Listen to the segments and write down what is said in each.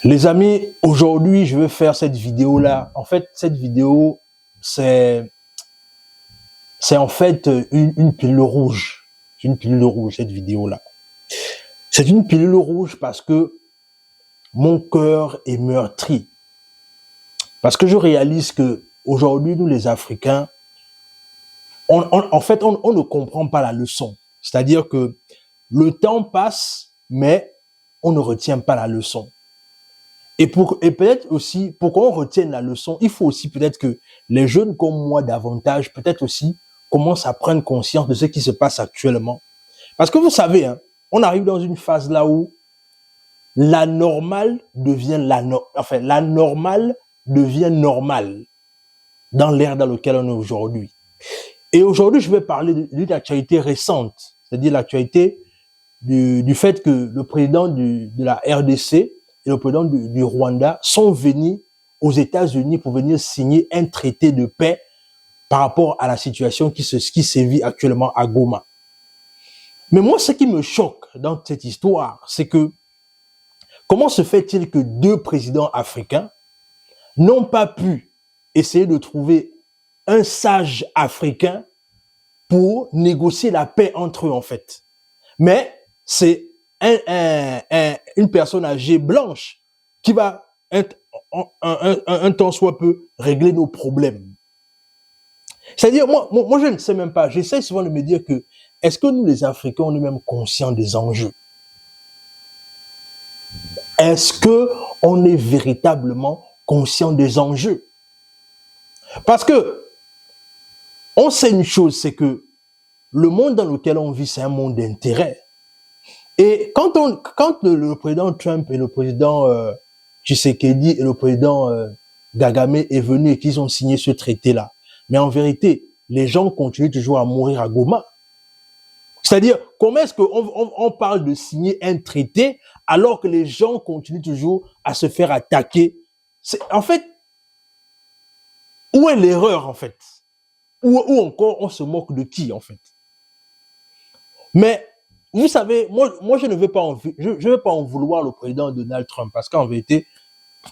Les amis, aujourd'hui, je vais faire cette vidéo-là. En fait, cette vidéo, c'est en fait une pilule rouge. C'est une pilule rouge, cette vidéo-là. C'est une pilule rouge parce que mon cœur est meurtri. Parce que je réalise que aujourd'hui, nous les Africains, en fait, on ne comprend pas la leçon. C'est-à-dire que le temps passe, mais on ne retient pas la leçon. Et peut-être aussi, pour qu'on retienne la leçon, il faut aussi peut-être que les jeunes comme moi davantage, peut-être aussi, commencent à prendre conscience de ce qui se passe actuellement. Parce que vous savez, hein, on arrive dans une phase là où la normale devient la normale devient normale dans l'ère dans laquelle on est aujourd'hui. Et aujourd'hui, je vais parler d'une actualité récente, c'est-à-dire l'actualité du fait que le président de la RDC et le président du Rwanda sont venus aux États-Unis pour venir signer un traité de paix par rapport à la situation qui sévit actuellement à Goma. Mais moi, ce qui me choque dans cette histoire, c'est que comment se fait-il que deux présidents africains n'ont pas pu essayer de trouver un sage africain pour négocier la paix entre eux, en fait. Mais c'est une personne âgée blanche qui va un temps soit peu régler nos problèmes. C'est-à-dire, moi, je ne sais même pas, j'essaie souvent de me dire que est-ce que nous, les Africains, on est même conscients des enjeux? Est-ce que on est véritablement conscient des enjeux? Parce que on sait une chose, c'est que le monde dans lequel on vit, c'est un monde d'intérêt. Et quand le président Trump et le président Tshisekedi et le président Kagame est venu et qu'ils ont signé ce traité-là, mais en vérité, les gens continuent toujours à mourir à Goma. C'est-à-dire, comment est-ce qu'on parle de signer un traité alors que les gens continuent toujours à se faire attaquer? En fait, où est l'erreur en fait? Ou encore on se moque de qui en fait? Mais vous savez, moi je ne veux pas je veux pas en vouloir le président Donald Trump parce qu'en vérité,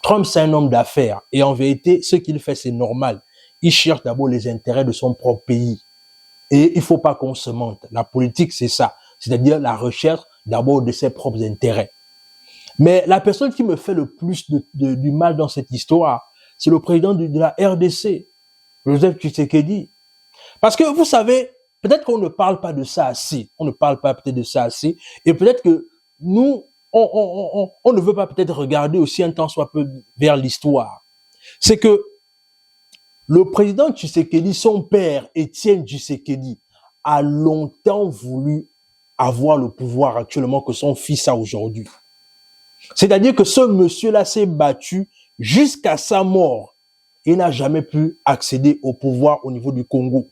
Trump c'est un homme d'affaires et en vérité, ce qu'il fait c'est normal. Il cherche d'abord les intérêts de son propre pays. Et il faut pas qu'on se mente. La politique, c'est ça. C'est-à-dire la recherche d'abord de ses propres intérêts. Mais la personne qui me fait le plus du mal dans cette histoire, c'est le président de la RDC, Joseph Tshisekedi. Parce que vous savez, peut-être qu'on ne parle pas de ça assez. On ne parle pas peut-être de ça assez. Et peut-être que nous, on ne veut pas peut-être regarder aussi un temps soit peu vers l'histoire. C'est que le président Tshisekedi, son père, Étienne Tshisekedi, a longtemps voulu avoir le pouvoir actuellement que son fils a aujourd'hui. C'est-à-dire que ce monsieur-là s'est battu jusqu'à sa mort et n'a jamais pu accéder au pouvoir au niveau du Congo.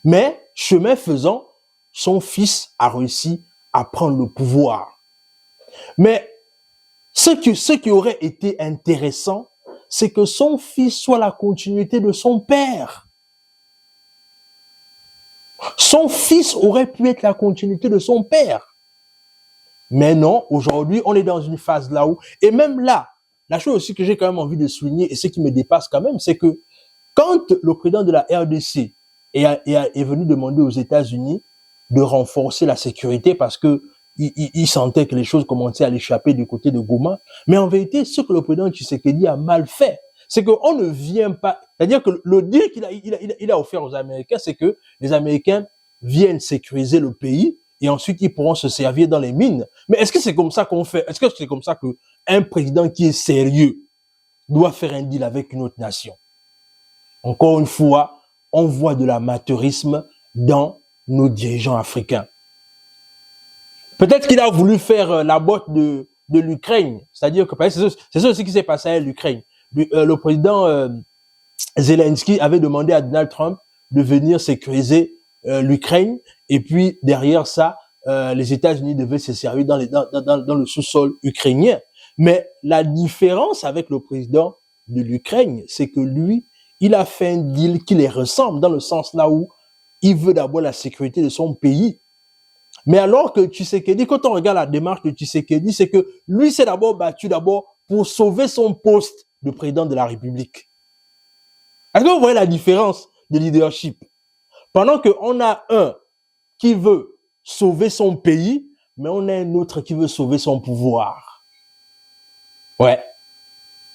Mais, chemin faisant, son fils a réussi à prendre le pouvoir. Mais ce qui aurait été intéressant, c'est que son fils soit la continuité de son père. Son fils aurait pu être la continuité de son père. Mais non, aujourd'hui, on est dans une phase là où, et même là, la chose aussi que j'ai quand même envie de souligner, et ce qui me dépasse quand même, c'est que quand le président de la RDC est venu demander aux États-Unis de renforcer la sécurité parce que il sentait que les choses commençaient à l'échapper du côté de Goma. Mais en vérité, ce que le président Tshisekedi a mal fait, c'est qu'on ne vient pas... C'est-à-dire que le deal qu'il a offert aux Américains, c'est que les Américains viennent sécuriser le pays et ensuite ils pourront se servir dans les mines. Mais est-ce que c'est comme ça qu'on fait? Est-ce que c'est comme ça qu'un président qui est sérieux doit faire un deal avec une autre nation? Encore une fois, on voit de l'amateurisme dans nos dirigeants africains. Peut-être qu'il a voulu faire la botte de l'Ukraine, c'est-à-dire que c'est ça aussi qui s'est passé à l'Ukraine. Le président Zelensky avait demandé à Donald Trump de venir sécuriser l'Ukraine et puis derrière ça, les États-Unis devaient se servir dans le sous-sol ukrainien. Mais la différence avec le président de l'Ukraine, c'est que lui, il a fait un deal qui les ressemble dans le sens là où il veut d'abord la sécurité de son pays. Mais alors que Tshisekedi, quand on regarde la démarche de Tshisekedi, c'est que lui s'est d'abord battu pour sauver son poste de président de la République. Est-ce que vous voyez la différence de leadership? Pendant qu'on a un qui veut sauver son pays, mais on a un autre qui veut sauver son pouvoir. Ouais,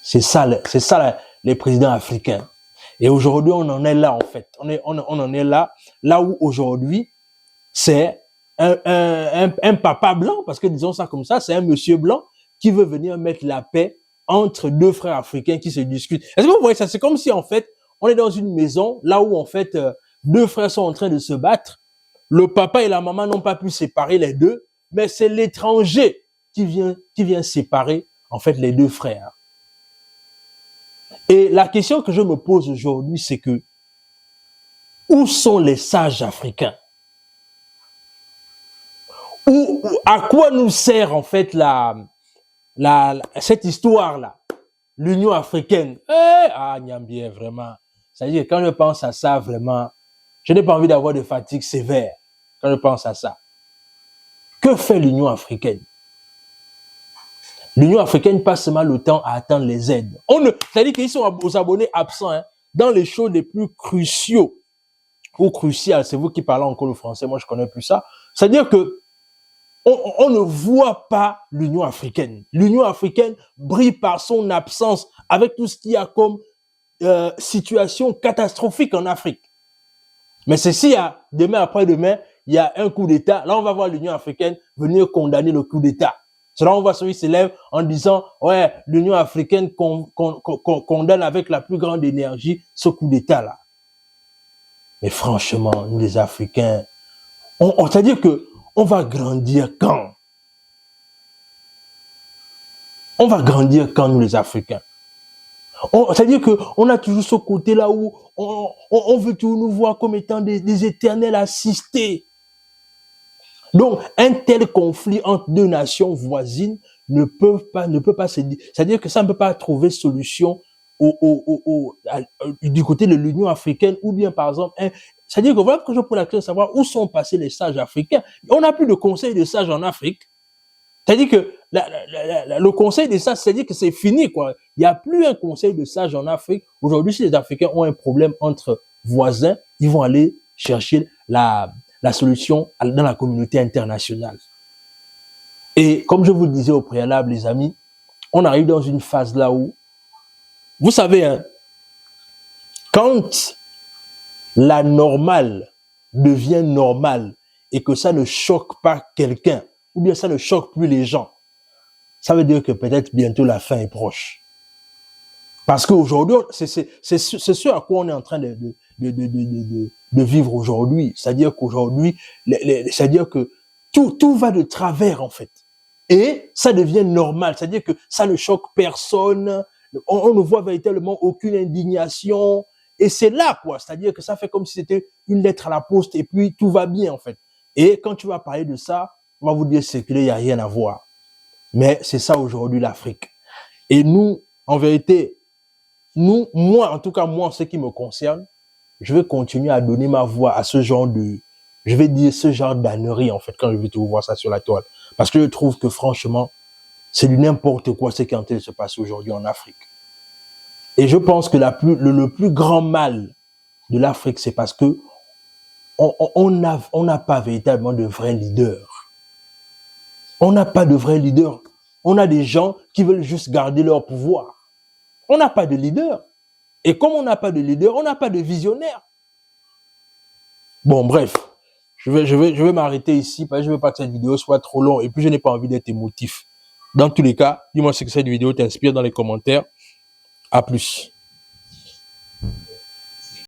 c'est ça les présidents africains. Et aujourd'hui, on en est là, en fait. On en est là où aujourd'hui, c'est un papa blanc, parce que disons ça comme ça, c'est un monsieur blanc qui veut venir mettre la paix entre deux frères africains qui se discutent. Est-ce que vous voyez ça? C'est comme si, en fait, on est dans une maison, là où, en fait, deux frères sont en train de se battre. Le papa et la maman n'ont pas pu séparer les deux, mais c'est l'étranger qui vient séparer, en fait, les deux frères. Et la question que je me pose aujourd'hui, c'est que, où sont les sages africains? À quoi nous sert, en fait, cette histoire-là? L'Union africaine. Niambie, vraiment. C'est-à-dire, quand je pense à ça, vraiment, je n'ai pas envie d'avoir de fatigue sévère quand je pense à ça. Que fait l'Union africaine? L'Union africaine passe seulement le temps à attendre les aides. C'est-à-dire qu'ils sont aux abonnés absents, hein, dans les choses les plus cruciaux ou cruciales. C'est vous qui parlez encore le français, moi je connais plus ça. C'est-à-dire que on ne voit pas l'Union africaine. L'Union africaine brille par son absence avec tout ce qu'il y a comme situation catastrophique en Afrique. Mais c'est si demain après-demain, il y a un coup d'État, là on va voir l'Union africaine venir condamner le coup d'État. Là on voit celui qui s'élève en disant ouais, l'Union africaine condamne avec la plus grande énergie ce coup d'État là. Mais franchement, nous les Africains, c'est-à-dire que on va grandir quand? On va grandir quand, nous les Africains? C'est-à-dire qu'on a toujours ce côté-là où on veut toujours nous voir comme étant des éternels assistés. Donc, un tel conflit entre deux nations voisines ne peut pas se dire. C'est-à-dire que ça ne peut pas trouver solution du côté de l'Union africaine ou bien, par exemple, c'est-à-dire que voilà que je pose la question de savoir où sont passés les sages africains. On n'a plus de conseil de sages en Afrique. C'est-à-dire que le conseil des sages, c'est-à-dire que c'est fini, quoi. Il n'y a plus un conseil de sages en Afrique. Aujourd'hui, si les Africains ont un problème entre voisins, ils vont aller chercher la solution dans la communauté internationale. Et comme je vous le disais au préalable, les amis, on arrive dans une phase là où, vous savez, hein, quand la normale devient normale et que ça ne choque pas quelqu'un, ou bien ça ne choque plus les gens, ça veut dire que peut-être bientôt la fin est proche. Parce qu'aujourd'hui, c'est ce à quoi on est en train de vivre aujourd'hui. C'est-à-dire qu'aujourd'hui, c'est-à-dire que tout va de travers, en fait. Et ça devient normal. C'est-à-dire que ça ne choque personne. On ne voit véritablement aucune indignation. Et c'est là, quoi. C'est-à-dire que ça fait comme si c'était une lettre à la poste et puis tout va bien, en fait. Et quand tu vas parler de ça, on va vous dire c'est qu'il n'y a rien à voir. Mais c'est ça aujourd'hui l'Afrique. Et nous, en vérité, moi, en tout cas, moi, en ce qui me concerne, je vais continuer à donner ma voix à ce genre je vais dire ce genre d'ânerie, en fait, quand je vais tout voir ça sur la toile. Parce que je trouve que, franchement, c'est du n'importe quoi ce qui est en train de se passer aujourd'hui en Afrique. Et je pense que le plus grand mal de l'Afrique, c'est parce que on n'a pas véritablement de vrais leaders. On n'a pas de vrais leaders. On a des gens qui veulent juste garder leur pouvoir. On n'a pas de leader. Et comme on n'a pas de leader, on n'a pas de visionnaire. Bon, bref, je vais m'arrêter ici parce que je ne veux pas que cette vidéo soit trop longue et puis je n'ai pas envie d'être émotif. Dans tous les cas, dis-moi ce que cette vidéo t'inspire dans les commentaires. À plus.